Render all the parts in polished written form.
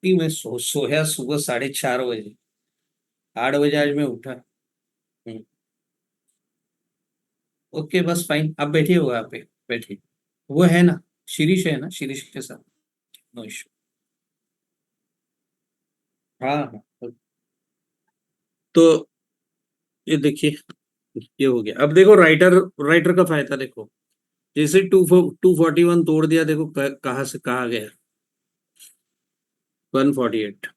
मैं सोया सुबह 4:30 बजे। 8 बजे आज मैं उठा। हम्म, ओके बस फाइन, आप बैठिए हो आप पे, बैठिए। वो है ना, शिरीष है ना, शिरीष के साथ। No issue. हाँ हाँ। तो ये देखिए, ये हो गया। अब देखो राइटर, राइटर का फायदा देखो। जैसे 241 तोड़ दिया, देखो कहाँ से कहाँ गया। 148।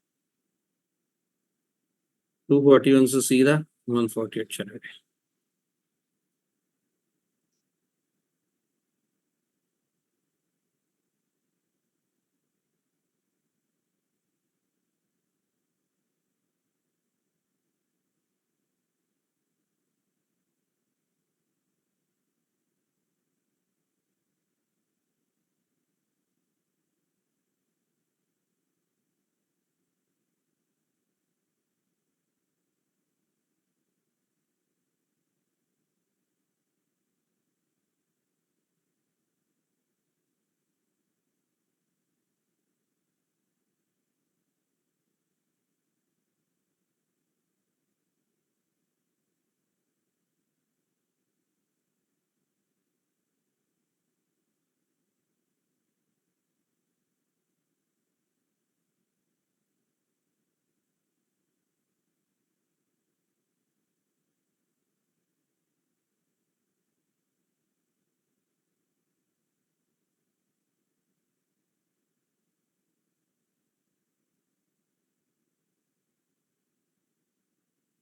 241 से सीधा 148 चला गया।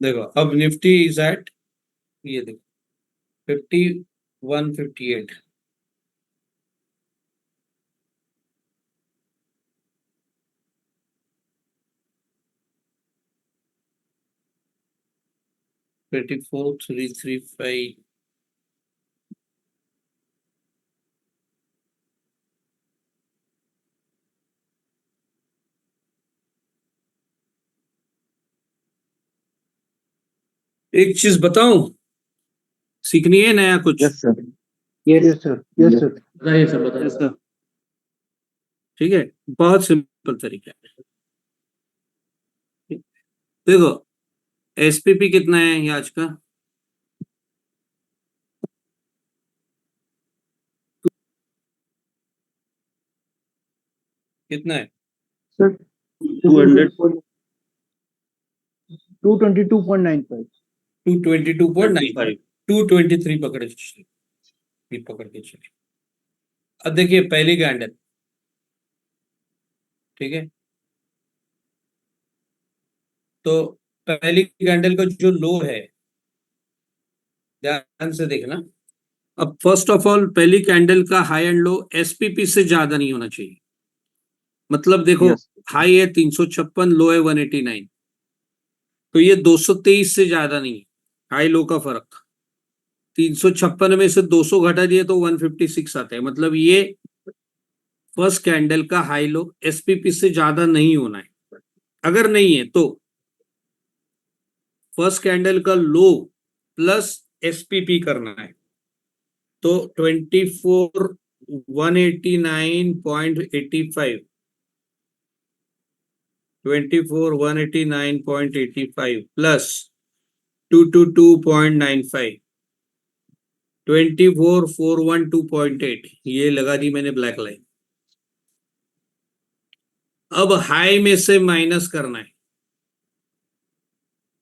देखो अब निफ्टी इज एट, ये देखो, 5158। 24335। एक चीज बताऊं, सीखनी है नया कुछ। Yes sir. Yes sir. Yes sir. बताइए सर, बताइए सर। ठीक है, बहुत सिंपल तरीका है। देखो एसपीपी कितना है ये आज का? कितना है? सर 200। 222.95। 222.95। 223 पकड़े चलिए, ये पकड़ के चलिए। अब देखिए पहली कैंडल, ठीक है। तो पहली कैंडल का जो लो है, ध्यान से देखना। अब फर्स्ट ऑफ ऑल, पहली कैंडल का हाई एंड लो एसपीपी से ज्यादा नहीं होना चाहिए। मतलब देखो, यस। हाई है 356, लो है 189। तो ये 223 से ज्यादा नहीं है, हाई लो का फर्क। 356 में से 200 घटा दिए तो 156 आता है। मतलब ये फर्स्ट कैंडल का हाई लो एसपीपी से ज्यादा नहीं होना है। अगर नहीं है तो फर्स्ट कैंडल का लो प्लस एसपीपी करना है। तो 24,189.85, 24,189.85 प्लस 222.95, 24,412.8, ये लगा दी मैंने ब्लैक लाइन। अब हाई में से माइनस करना है।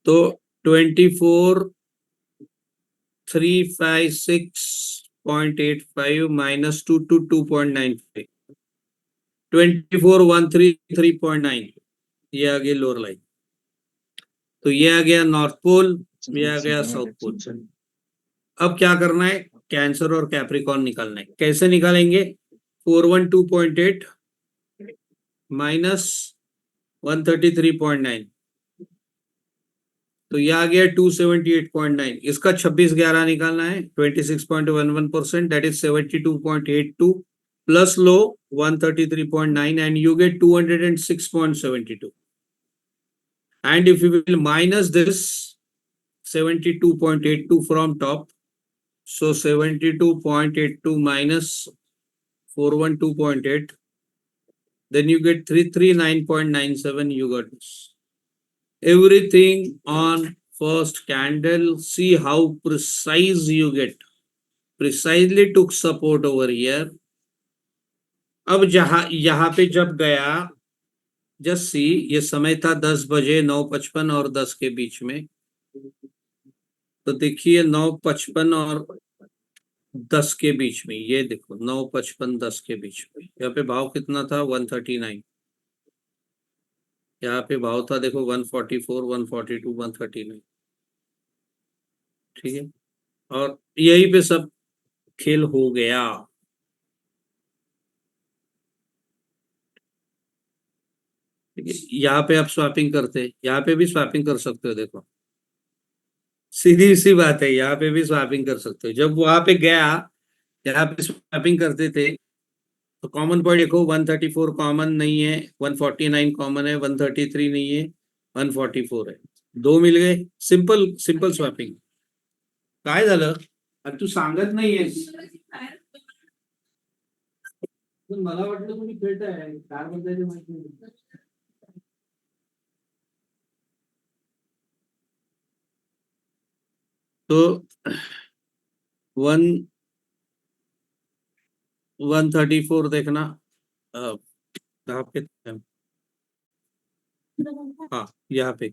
तो 24,356.85 माइनस 222.95, 24,133.9, ये आ गई लोअर लाइन। तो ये आ गया नॉर्थ पोल, ये आ गया साउथ पोल। अब क्या करना है, कैंसर और कैप्रिकॉर्न निकालना है। कैसे निकालेंगे? 412.8 माइनस 133.9, तो ये आ गया 278.9। इसका 26/11 निकालना है, 26.11%, that is 72.82 plus low 133.9 and you get 206.72। And if you will minus this 72.82 from top, so 72.82 minus 412.8, then you get 339.97. You got this. Everything on first candle. See how precise you get. Precisely took support over here. अब यहाँ पे जब गया, just see, ये समय था 10 बजे 9:55 और 10 के बीच में। तो देखिए 9:55 और 10 के बीच में, ये देखो 9:55 10 के बीच में यहाँ पे भाव कितना था 139। यहाँ पे भाव था देखो 144 142 139। ठीक है, और यही पे सब खेल हो गया। ठीक है, यहाँ पे आप स्वैपिंग करते, यहाँ पे भी स्वैपिंग कर सकते हो। देखो सीधी सी बात है, यहाँ पे भी स्वैपिंग कर सकते हो। जब वहां पे गया, यहाँ पे स्वैपिंग करते थे तो कॉमन पॉइंट देखो 134 कॉमन नहीं है, 149 कॉमन है, 133 नहीं है, 144 है, दो मिल गए। Simple simple swapping. काय झालं? अरे तू सांगत नाहीयेस, मला वाटलं तुम्ही खेळताय, काय बोलताय ते माहिती नाही. तो 134 देखना, कहाँ पे, हाँ यहाँ पे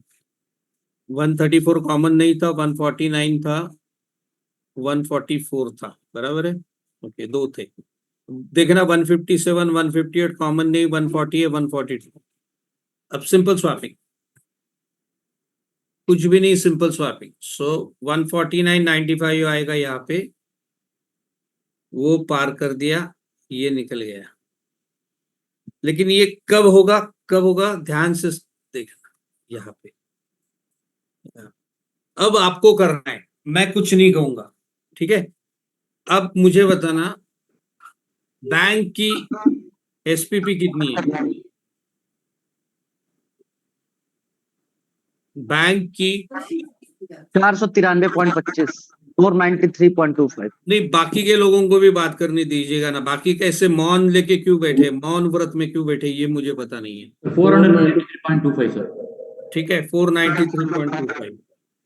134 कॉमन नहीं था, 149 था, 144 था, बराबर है। ओके, दो थे। देखना 157 158 कॉमन नहीं, 140 है, 142। अब सिंपल स्वैपिंग, कुछ भी नहीं, सिंपल स्वैपिंग। सो 149.95 आएगा यहाँ पे, वो पार कर दिया, ये निकल गया। लेकिन ये कब होगा, कब होगा, ध्यान से देखना यहाँ पे। अब आपको करना है, मैं कुछ नहीं कहूंगा, ठीक है। अब मुझे बताना बैंक की एसपीपी कितनी है, बैंक की 493.25, 493.25। नहीं, बाकी के लोगों को भी बात करने दीजिएगा ना। बाकी कैसे मौन लेके क्यों बैठे, मौन व्रत में क्यों बैठे, ये मुझे पता नहीं है। 493.25 सर। ठीक है, 493.25।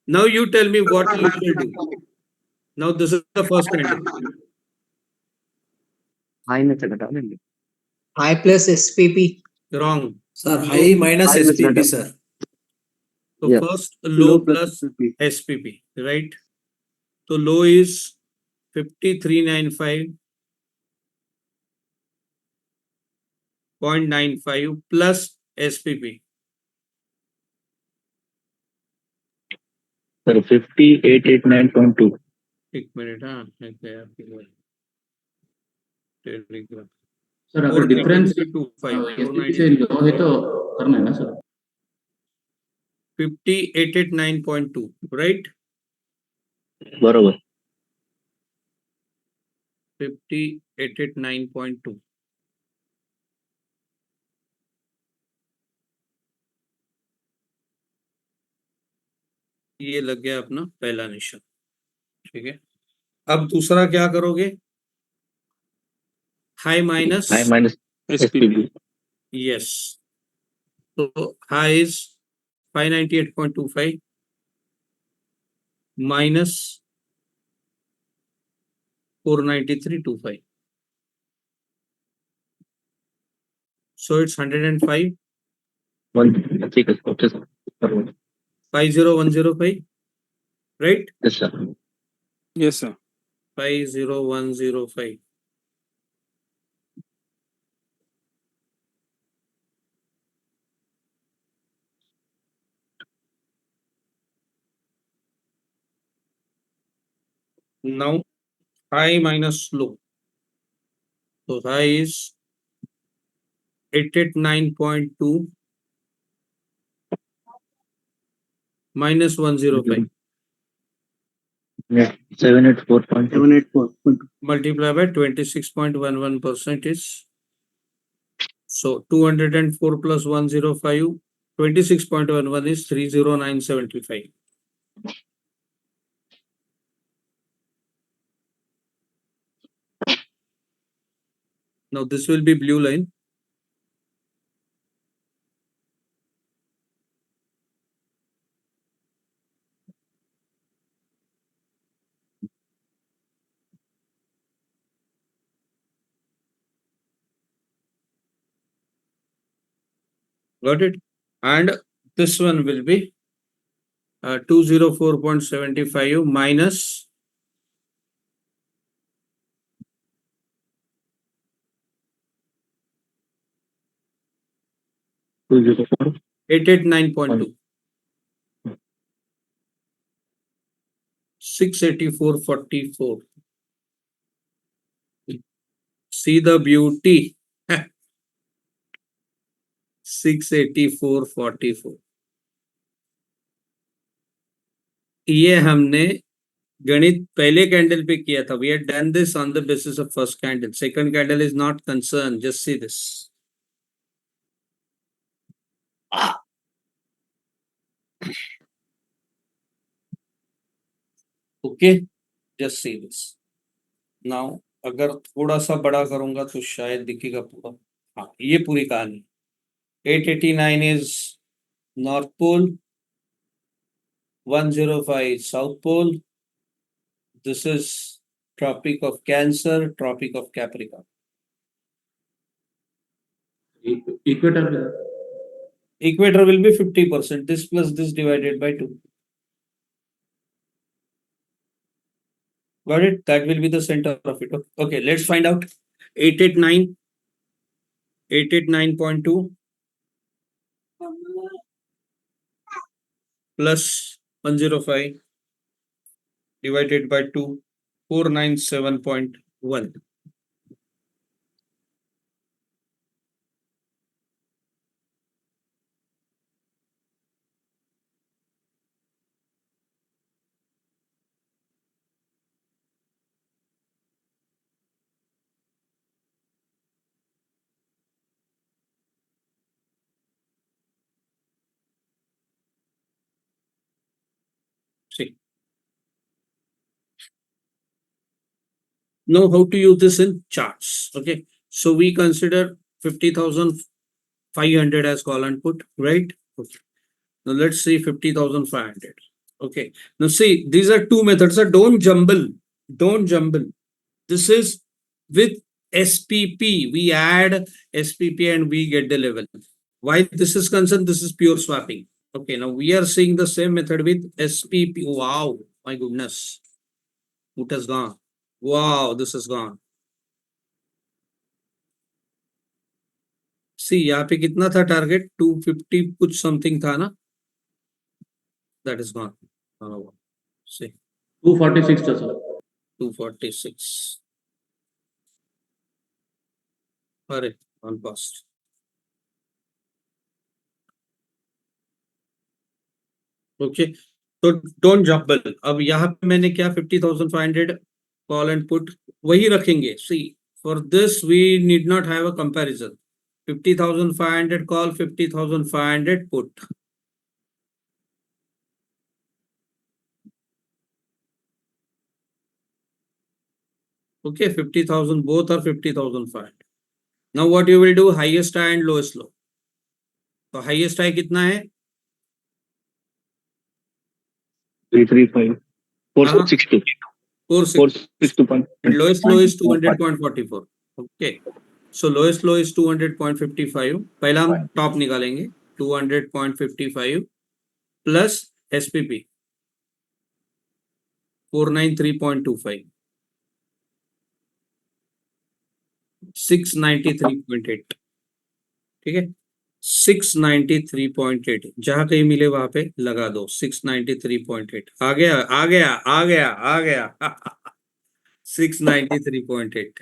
Now you tell me what you will do. Now this is the first candle. High में से घटा लेंगे। High plus SPP. Wrong sir high minus High with SPP ladder. Sir. तो Yes. First low Low plus plus SPP. SPP, right. तो low is 5395.95 plus SPP. Sir 5889.2। एक minute, हाँ Telegram sir अगर difference 493.25 SPP से low है तो करना है ना सर। 5889.2, राइट। बरोबर। 5889.2। ये लग गया अपना पहला निशान, ठीक है। अब दूसरा क्या करोगे, high minus high minus SPP. Yes. तो high is 598.25 minus 493.25, so it's 105. ठीक है, okay sir. 50105, right? Yes sir. Yes sir. 50105। Now high minus low. So high is 889.2 minus 105 784.2 784.2. multiply by 26.11% is, so 204 plus 105, 26.11 is 30975. Now this will be blue line. Got it? And this one will be 204.75 minus 204. 889.2. 684.44. See the beauty. 684.44. ये हमने गणित पहले candle पे किया था. We had done this on the basis of first candle. Second candle is not concerned. Just see this. Okay, just see this. Now अगर थोड़ा सा बड़ा करूंगा तो शायद दिखेगा पूरा. हाँ, ये पूरी कहानी. 889 is North Pole, 105 South Pole. This is Tropic of Cancer, Tropic of Capricorn. Equator will be 50%. This plus this divided by 2. Got it? That will be the center of it. Okay, let's find out. 889, 889.2 plus 105 divided by 2, 497.1. See. Know how to use this in charts. Okay. So we consider 50,500 as call and put, right? Okay. Now let's see 50,500. Okay. Now see, these are two methods. So don't jumble. Don't jumble. This is with SPP. We add SPP and we get the level. Why this is concerned? This is pure swapping. Okay. Now we are seeing the same method with SPP. Wow. My goodness. It has gone. Wow. This is gone. See, यहाँ पे कितना था target? 250 कुछ something था ना? That is gone. See. 246 था sir. 246. अरे on past. Okay. तो don't jumble. अब यहाँ पे मैंने क्या 50,500 call and put वही रखेंगे. See, for this we need not have a comparison. 50,500 call, 50,500 put. Okay, 50,000 both are 50,500. Now what you will do? Highest high and lowest low. तो highest high कितना है? 335. 462. 462. Lowest low is 200.44. Okay. So lowest low is 200.55. पहला हम top निकालेंगे 200.55 plus SPP 493.25 693.8. ठीक है 693.8 जहां कहीं मिले वहां पे लगा दो 693.8 आ गया आ गया आ गया आ गया 693.8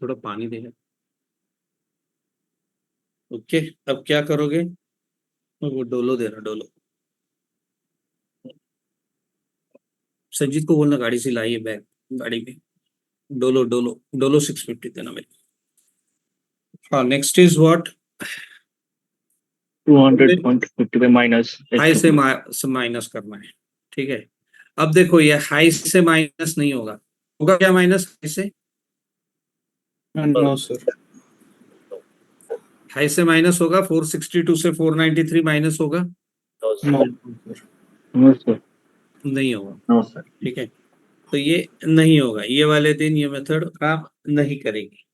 थोड़ा पानी देगा. ओके अब क्या करोगे? वो डोलो दे रहा डोलो. संजीत को बोलना गाड़ी से लाइए बैग गाड़ी में. डोलो डोलो डोलो 650 देना मेरे. हाँ next is what? 200.55 minus. High से माइनस करना है. ठीक है अब देखो ये हाई से माइनस नहीं होगा. होगा क्या माइनस हाई से? No sir. हाई से माइनस होगा. 462 से 493 माइनस होगा. No sir. नहीं होगा, No, sir. ठीक है। तो ये नहीं होगा, ये वाले दिन ये मेथड काम नहीं करेगी,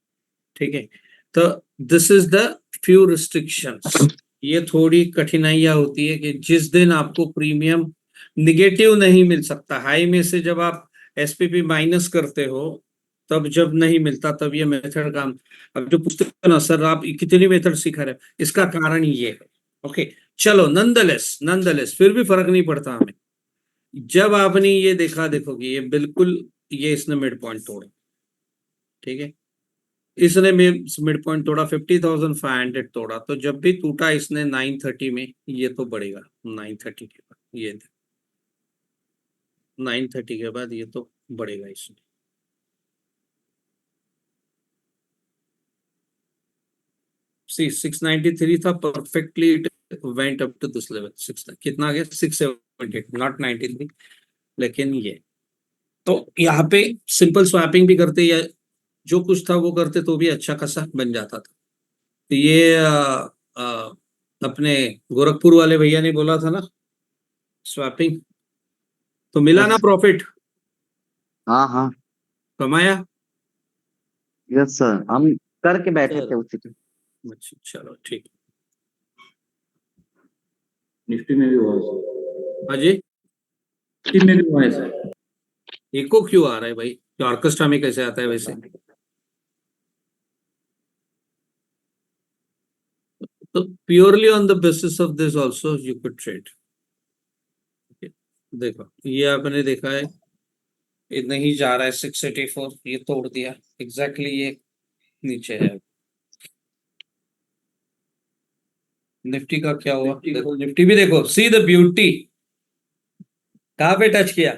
ठीक है। तो this is the few restrictions. ये थोड़ी कठिनाइयां होती है कि जिस दिन आपको प्रीमियम निगेटिव नहीं मिल सकता, हाई में से जब आप एसपीपी माइनस करते हो तब जब नहीं मिलता तब ये मेथड काम। अब जो पुस्तक ना सर आप कितनी मेथड सिखा रहे हो, इसका कारण ये है। ओके चलो, नंदलेस फिर भी फर्क नहीं पड़ता हमें। जब आपने ये देखा, देखोगे ये बिल्कुल, ये इसने मिड पॉइंट तोड़ा, ठीक है। इसने मिड पॉइंट तोड़ा, 50,500 तोड़ा, तो जब भी टूटा इसने 930 में, ये तो बढ़ेगा 930 के बाद, ये 930 के बाद ये तो बढ़ेगा इसमें। सी 693 था, perfectly it went up to this level. कितना आ गया, 678, नॉट 93, लेकिन ये तो यहाँ पे सिंपल स्वैपिंग भी करते या जो कुछ था वो करते तो भी अच्छा खासा बन जाता था। तो ये अपने गोरखपुर वाले भैया ने बोला था ना स्वैपिंग, तो मिला ना Yes. प्रॉफिट, हाँ हाँ कमाया। यस सर, हम करके बैठे थे उसी पे। अच्छा चलो ठीक। निफ्टी में भी हुआ है सर। हाँ जी, निफ्टी में भी हुआ है सर। इको क्यों आ रहा है भाई, तो ऑर्केस्ट्रा में कैसे आता है वैसे? तो purely on the basis of this also you could trade. देखो ये आपने देखा है, ये नहीं जा रहा है 684, ये तोड़ दिया एग्जैक्टली, ये नीचे है। निफ्टी का क्या हुआ, देखो निफ्टी भी देखो, सी द ब्यूटी, कहाँ पे टच किया,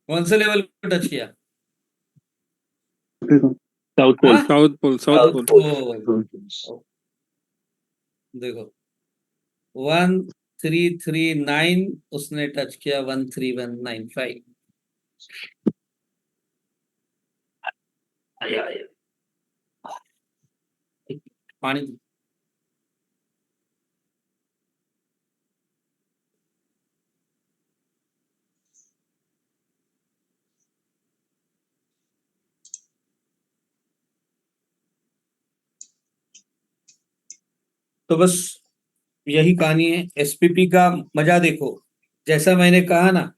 कौन से लेवल पे टच किया? South pole. हाँ? साउथ पोल देखो 1339 उसने टच किया, 13195। पानी तो बस यही कहानी है। एसपीपी का मजा देखो, जैसा मैंने कहा ना,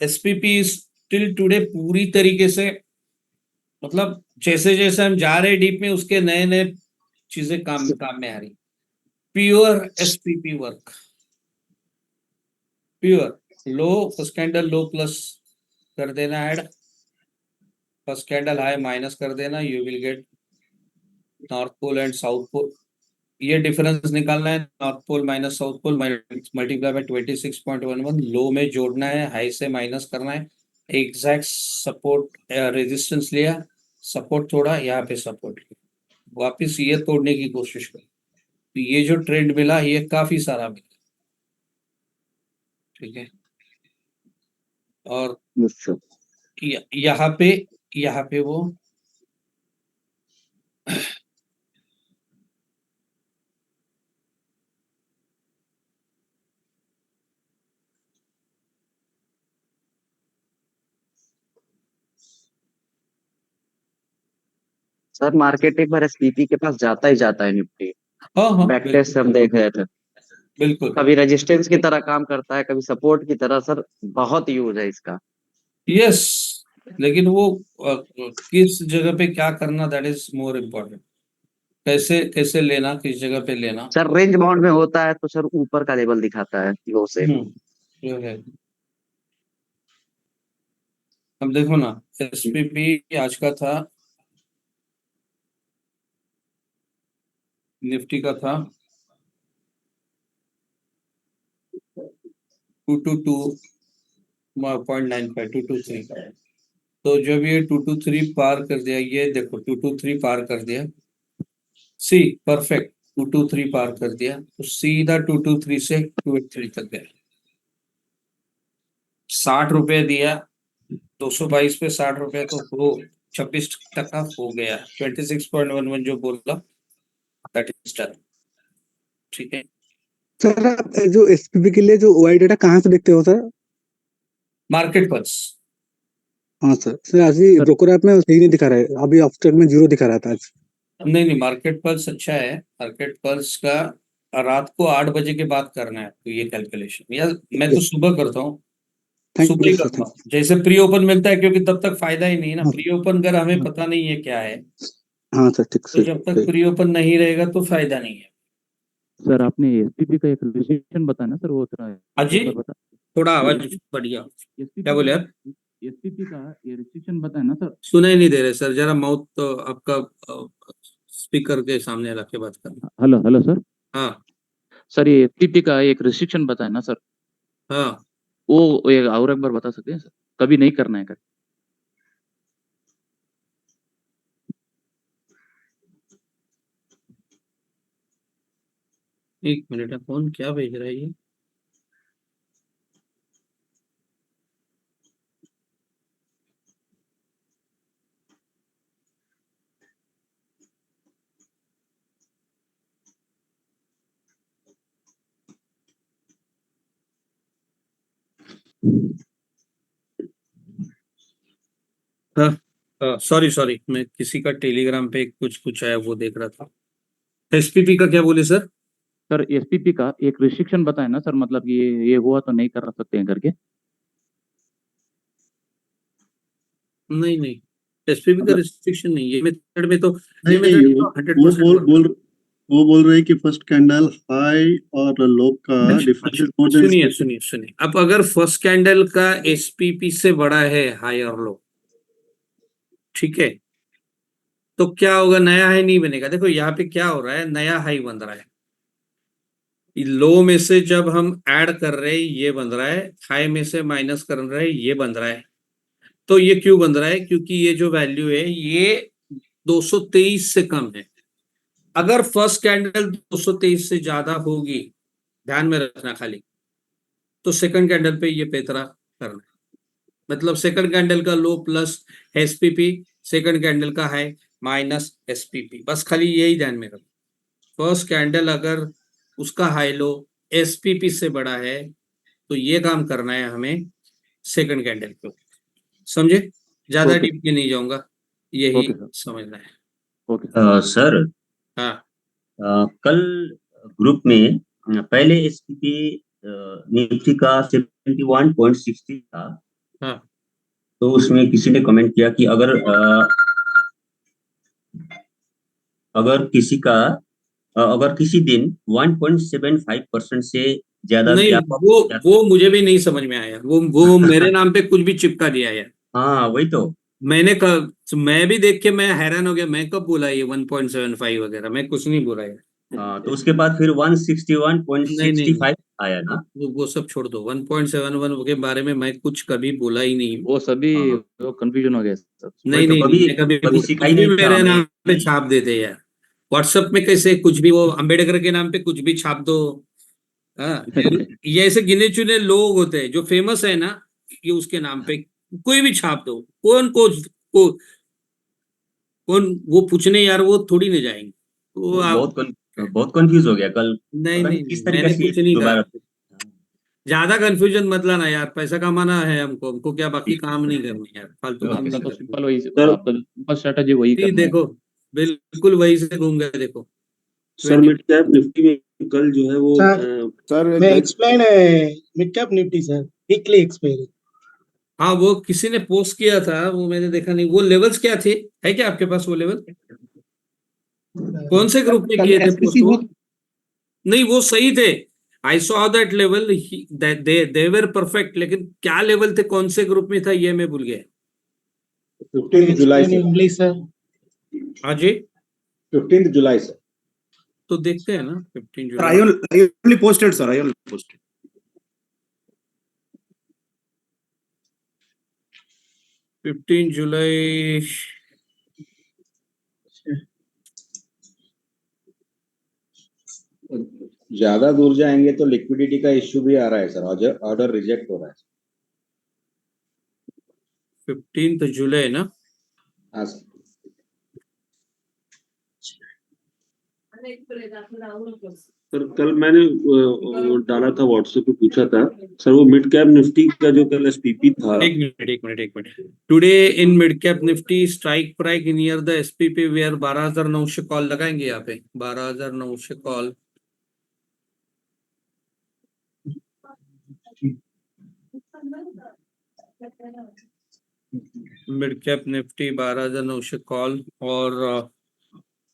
एसपीपी स्टिल टुडे पूरी तरीके से, मतलब जैसे जैसे हम जा रहे डीप में उसके नए नए चीजें काम काम में आ रही। Pure SPP work, pure low first candle low plus कर देना, add first candle high minus कर देना, you will get north pole and south pole. ये डिफरेंस निकालना है, north pole minus south pole multiply by 26.11, low में जोड़ना है, हाई से माइनस करना है, एग्जैक्ट सपोर्ट रेजिस्टेंस लिया, सपोर्ट तोड़ा, यहाँ पे सपोर्ट लिया, वापिस ये तोड़ने की कोशिश करी। तो ये जो ट्रेंड मिला ये काफी सारा मिला, ठीक है। और यस सर। यहाँ पे वो सर मार्केट एक बार एसपीपी के पास जाता ही जाता है निफ्टी। हाँ बैक टेस्ट हम देख रहे थे, बिल्कुल कभी रेजिस्टेंस की तरह काम करता है, कभी सपोर्ट की तरह। सर बहुत यूज है इसका। यस, लेकिन वो किस जगह पे क्या करना, दैट इज मोर इम्पोर्टेंट। कैसे कैसे लेना, किस जगह पे लेना। सर रेंज बाउंड में होता है तो सर ऊपर का लेवल दिखाता है लो से। जो है, अब देखो ना, एसपीपी आज का था, निफ्टी का था 222.95, 223 का। तो जब ये 223 पार कर दिया, ये देखो 223 पार कर दिया, सी परफेक्ट 223 पार कर दिया, तो सीधा 223 से 283 तक गया, 60 रुपए दिया, 222 पे 60 रुपए, तो वो 26% हो गया, 26.11 जो बोला, दैट इज डन, ठीक है। सर आप जो एसपीपी के लिए जो वाई डेटा कहाँ से देखते हो सर? Market pulse. हाँ सर आज ही ब्रोकर ऐप में सही नहीं दिखा रहा है, अभी ऑफस्टेट में 0 दिखा रहा था आज। नहीं, मार्केट पल्स अच्छा है। मार्केट पल्स का रात को 8 बजे के बाद करना है तो ये कैलकुलेशन, या मैं तो सुबह करता हूँ, सुबह ही सर, करता हूँ जैसे प्री ओपन मिलता है, क्योंकि तब तक फायदा ही नहीं है ना। हाँ। प्री ओपन अगर हमें पता नहीं है क्या है, हाँ सर ठीक तो सर जब तक प्री ओपन नहीं रहेगा तो फायदा नहीं है। सर आपने एसपीपी का एक रिलेशन बताया ना सर, वो अजी बता थोड़ा आवाज बढ़िया, क्या बोले आप? एसपीपी का ये रिस्ट्रिक्शन बताया ना सर। सुनाई नहीं दे रहे सर, जरा माउथ तो आपका स्पीकर के सामने रख के बात करना। Hello hello sir. हाँ सर ये एसपीपी का एक रिस्ट्रिक्शन बताया ना सर, हाँ, वो एक और एक बार बता सकते हैं सर, कभी नहीं करना है कर। एक मिनट है, कौन क्या भेज रहा है ये? हाँ सॉरी, मैं किसी का टेलीग्राम पे कुछ आया वो देख रहा था। एसपीपी का क्या बोले सर? सर एसपीपी का एक रिस्ट्रिक्शन बताया ना सर, मतलब ये हुआ तो नहीं कर सकते हैं करके। नहीं, एसपीपी का मतलब रिस्ट्रिक्शन नहीं है मेथड में तो। ये नहीं मेथड नहीं, तो 100% वो बोल रहे हैं कि फर्स्ट कैंडल हाई और लो का डिफरेंस इज मोर देन। सुनिए, अब अगर फर्स्ट कैंडल का एसपीपी से बड़ा है हाई और लो, ठीक है, तो क्या होगा? नया हाई नहीं बनेगा। देखो यहाँ पे क्या हो रहा है, नया हाई बन रहा है। लो में से जब हम ऐड कर रहे हैं ये बन रहा है, हाई में से माइनस कर रहे हैं ये बन रहा है। तो ये क्यों बन रहा है? क्योंकि ये जो वैल्यू है ये 223 से कम है। अगर फर्स्ट कैंडल 223 से ज्यादा होगी, ध्यान में रखना खाली, तो सेकंड कैंडल पे ये पेतरा करना है। मतलब सेकंड कैंडल का लो प्लस एसपीपी, सेकंड कैंडल का हाई माइनस एसपीपी, बस खाली यही ध्यान में रखो। फर्स्ट कैंडल अगर उसका हाई लो एसपीपी से बड़ा है तो ये काम करना है हमें सेकंड कैंडल पे। समझे? ज्यादा ओके डीप में नहीं जाऊंगा, यही ओके सर। समझना है। ओके सर, हाँ कल ग्रुप में पहले एसपीपी निफ्टी का 71.60 था। हाँ, तो उसमें किसी ने कमेंट किया कि अगर किसी दिन 1.75% से ज्यादा नहीं गैप अप वो हो जाता। वो मुझे भी नहीं समझ में आया। वो मेरे नाम पे कुछ भी चिपका दिया है। हाँ वही तो। मैं भी देख के मैं हैरान हो गया, मैं कब बोला ये 1.75 वगैरह? मैं कुछ नहीं बोला है। हाँ, तो उसके बाद फिर नहीं, 161.65 आया ना। वो सब छोड़ दो। 1.71 के बारे में मैं कुछ कभी बोला ही नहीं। वो सभी हाँ वो कंफ्यूजन हो गया सर। वही नहीं तो, नहीं नहीं, कभी मैं कभी कभी कुछ सीखा ही भी नहीं था मेरे हमें नाम पे कि। छाप देते यार। व्हाट्सएप में कैसे कुछ भी, वो अंबेडकर के नाम पे कुछ भी छाप दो। हाँ, ये ऐसे गिने चुने लोग होते हैं जो फेमस है ना, ये उसके नाम पे कोई भी छाप दो। कौन वो पूछने यार, वो थोड़ी ना जाएंगे वो वो आप। बहुत कंफ्यूज हो गया कल। नहीं पता नहीं नहीं नहीं, किस तरीके मैंने से कुछ नहीं कहा। दोबारा। ज्यादा कंफ्यूजन मत लाना यार, पैसा कमाना है हमको क्या बाकी काम नहीं करने यार, फालतू काम ओके आपका नहीं तो सर। करना। सिंपल वही, सर आपका सिंपल स्ट्रेटजी वही नहीं करना है। देखो, बिल्कुल वही से घूम गए देखो। सर 20। मिड कैप निफ्टी में कल जो है वो सर मैं explain mid cap Nifty sir weekly expiry. हाँ वो किसी ने पोस्ट किया था, वो मैंने देखा नहीं। वो लेवल्स क्या थे? है क्या आपके पास वो लेवल? कौन से ग्रुप में कल किए थे पोस्ट एसपीपी वो? वो नहीं वो सही थे, I saw that level, they were perfect, लेकिन क्या लेवल थे, कौन से ग्रुप में था, ये मैं भूल गया। 15 जुलाई से। English sir. हाँ जी, 15 जुलाई से। तो देखते हैं ना 15 Sir, July. I only posted, sir. I only posted. 15 जुलाई। ज्यादा दूर जाएंगे तो लिक्विडिटी का इश्यू भी आ रहा है सर, ऑर्डर रिजेक्ट हो रहा है। 15 जुलाई ना? हाँ सर। सर कल मैंने डाला था व्हाट्सएप पे, पूछा था सर वो मिड कैप निफ्टी का जो कल एसपीपी था। एक minute today in mid cap Nifty strike price near the SPP where 12,900 call लगाएंगे यहाँ पे 12,900 call. Mid cap Nifty 12,900 call और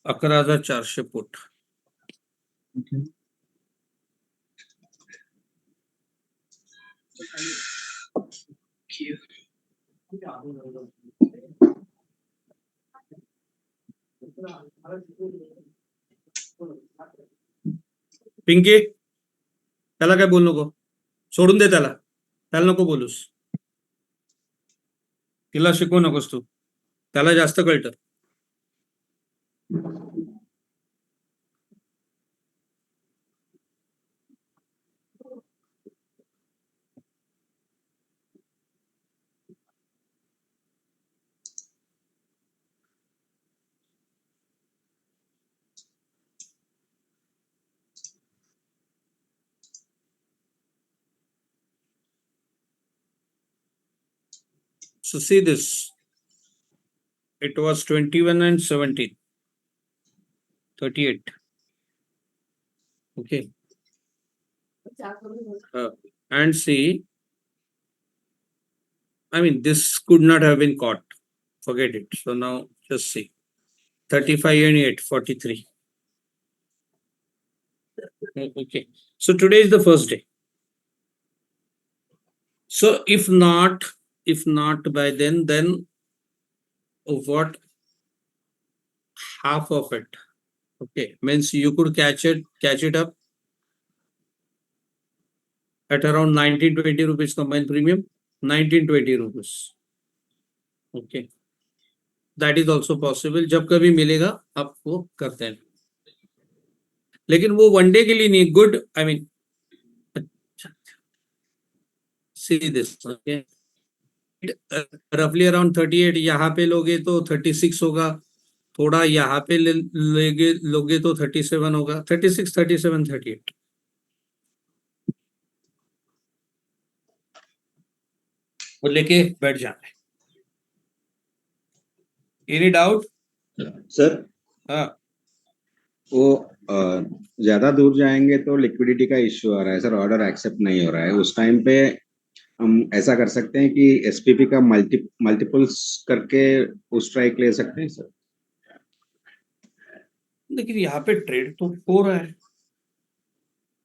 11,400 पुट। पिंकी त्याला काय बोल नको, सोडून दे त्याला नको बोलूस, तिला शिकवू नकोस तू, त्याला जास्त कळतं. So see this, it was 21 and 17, 38. Okay. And see, I mean, this could not have been caught. Forget it. So now just see, 35 and 8, 43. Okay. So today is the first day. So if not by then what, half of it, okay, means you could catch it up at around 19-20 rupees combined premium, 19-20 rupees. Okay, that is also possible. जब कभी मिलेगा आपको करते हैं, लेकिन वो one day के लिए नहीं. Good, I mean see this, okay, roughly around 38. यहाँ पे लोगे तो 36 होगा, थोड़ा यहाँ पे लोगे तो 37 होगा, 36, 37, 38. वो लेके बैठ जाना है. एनी डाउट सर हाँ? वो ज्यादा दूर जाएंगे तो लिक्विडिटी का इश्यू आ रहा है सर, ऑर्डर एक्सेप्ट नहीं हो रहा है. उस टाइम पे हम ऐसा कर सकते हैं कि एसपीपी का मल्टीपल्स करके उस स्ट्राइक ले सकते हैं सर. लेकिन यहाँ पे ट्रेड तो हो रहा है.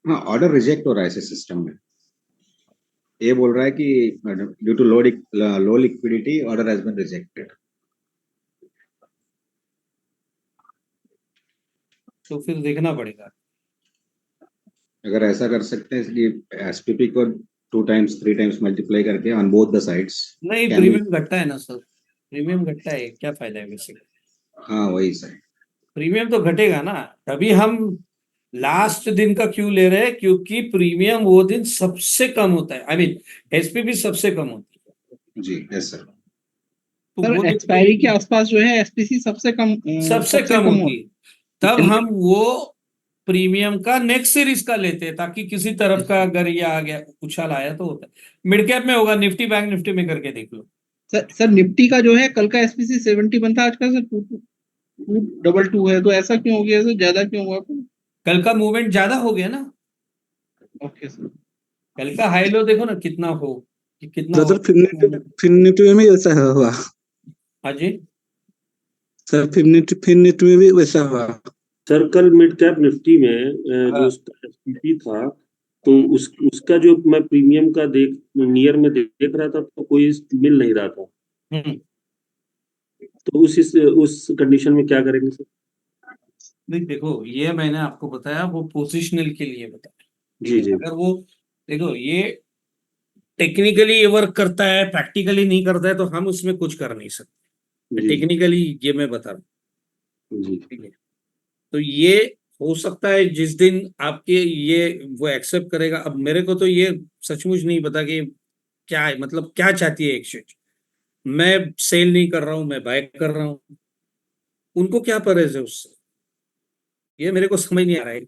हाँ, ऑर्डर रिजेक्ट हो रहा है सिस्टम में. ये बोल रहा है कि due to low liquidity order has been rejected. तो फिर देखना पड़ेगा. अगर ऐसा कर सकते हैं कि एसपीपी को 2 times 3 times मल्टीप्लाई करके ऑन बोथ द साइड्स. नहीं, प्रीमियम घटता है ना सर, प्रीमियम घटता है, क्या फायदा है वैसे. हाँ वही सर, प्रीमियम तो घटेगा ना. तभी हम लास्ट दिन का क्यों ले रहे हैं, क्योंकि प्रीमियम वो दिन सबसे कम होता है. आई मीन एसपीपी सबसे कम होती है जी. Yes sir. तो सर वो एक्सपायरी के आसपास जो है एसपीसी सबसे कम होती है. तब हम वो प्रीमियम का नेक्स्ट सीरीज का लेते हैं, ताकि किसी तरफ का अगर ये आ गया, उछाल आया तो होता है. मिड कैप में होगा, निफ्टी बैंक निफ्टी में करके देख लो. सर निफ्टी का जो है कल का एसपीसी 70 बनता है, आज का सर 222 है. तो ऐसा क्यों हो गया सर, ज्यादा क्यों हुआ? कल का मूवमेंट ज्यादा हो गया ना. Okay sir. कल का हाई लो देखो ना कितना हो, कितना फिननिफ्टी में भी ऐसा हुआ. हाँ जी सर फिननिफ्टी में भी वैसा हुआ. सर कल मिड कैप निफ्टी में जो उसका एसपीपी था, तो उसका जो मैं प्रीमियम का नियर में देख रहा था, तो कोई मिल नहीं रहा था. तो उस कंडीशन में क्या करेंगे सर? नहीं देखो, ये मैंने आपको बताया, वो पोजिशनल के लिए बताया. जी जी. अगर वो देखो, ये टेक्निकली ये वर्क करता है, प्रैक्टिकली नहीं करता है, तो हम उसमें कुछ कर नहीं सकते. टेक्निकली ये मैं बता रहा हूँ. ठीक है, तो ये हो सकता है जिस दिन आपके ये वो एक्सेप्ट करेगा. अब मेरे को तो ये सचमुच नहीं पता कि क्या है, मतलब क्या चाहती है एक्सचेंज. मैं सेल नहीं कर रहा हूं, मैं बाय कर रहा हूं. उनको क्या परवाह है उससे, ये मेरे को समझ नहीं आ रहा है.